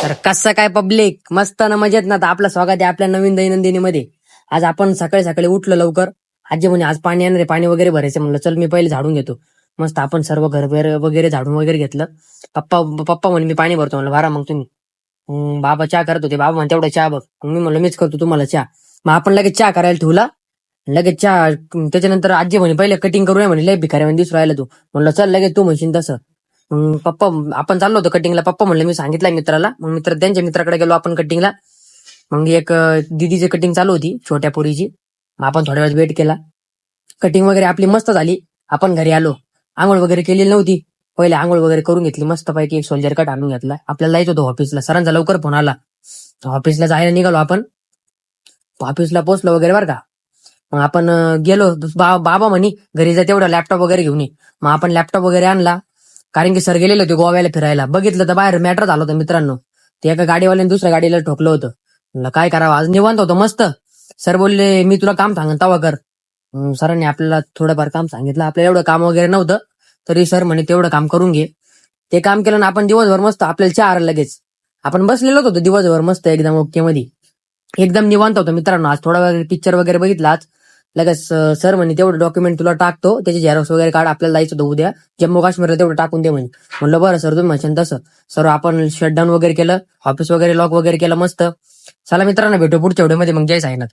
तर कसं काय पब्लिक मस्त ना मजेत ना. तर आपलं स्वागत आहे आपल्या नवीन दैनंदिनीमध्ये. आज आपण सकाळी सकाळी उठलो लवकर. आजी म्हणे आज पाणी येणार आहे, पाणी वगैरे भरायचं. म्हणलं चल मी पहिले झाडून घेतो. मस्त आपण सर्व घर वगैरे झाडून वगैरे घेतलं. पप्पा पप्पा म्हणे मी पाणी भरतो. म्हणलं भरा मग तुम्ही. बाबा चहा करत होते. बाबा म्हणते तेवढा चहा बघ. मग मी म्हणलं मीच करतो तुम्हाला चहा. मग आपण लगेच चहा करायला ठेवला. लगेच चहा त्याच्यानंतर आजी म्हणे पहिले कटिंग करूया म्हणे, लय भिकाऱ्या म्हणजे दिसू राहिला तू. म्हणलं चल लगेच तू म्हणशील तसं. मग पप्पा आपण चाललो होतो कटिंगला. पप्पा म्हणले मी सांगितलंय मित्राला. मग मित्र त्यांच्या मित्राकडे गेलो आपण कटिंगला. मग एक दीदीची कटिंग चालू होती छोट्या पोरीची. मग आपण थोड्या वेळ वेट केला. कटिंग वगैरे आपली मस्त झाली. आपण घरी आलो. आंघोळ वगैरे केलेली नव्हती. पहिले आंघोळ वगैरे करून घेतली मस्त पैकी. एक सोल्जर कट आणून घेतला. आपल्याला जायचं होतं ऑफिसला. सरांचा लवकर फोन आला. ऑफिसला जायला निघालो आपण. ऑफिसला पोहोचलो वगैरे बरं का. मग आपण गेलो. बाबा म्हणे घरी जा तेवढा लॅपटॉप वगैरे घेऊन ये. मग आपण लॅपटॉप वगैरे आणला. कारण की सर गेलेले होते गोव्याला फिरायला. बघितलं तर बाहेर मॅटर झालं होतं मित्रांनो. ते एका गाडीवाल्याने दुसऱ्या गाडीला ठोकलं होतं. म्हणलं काय करावं, आज निवांत होतं मस्त. सर बोलले मी तुला काम सांगन तवा कर. सरांनी आपल्याला थोडंफार काम सांगितलं. आपल्याला एवढं काम वगैरे नव्हतं. तरी सर म्हणे तेवढं काम करून घे. ते काम केलं ना आपण दिवसभर मस्त. आपल्याला चहा आला लगेच. आपण बसलेलोच होतो दिवसभर मस्त एकदम ओके मध्ये. एकदम निवांत होतं मित्रांनो. आज थोडा वेळ पिक्चर वगैरे बघितला आज. लगेच सर म्हणे तेवढं डॉक्युमेंट तुला टाकतो, त्याची झेरॉक्स वगैरे काढ. आपल्याला जायचं होतं उद्या जम्मू काश्मीरला, तेवढं टाकून दे म्हणे. म्हणलं बरं सर तुम्ही म्हणशान तसं. सर आपण शटडाऊन वगैरे केलं. ऑफिस वगैरे लॉक वगैरे केलं मस्त. चला मित्रांनो भेटू पुढच्या व्हिडिओमध्ये. मग जय साईनाथ.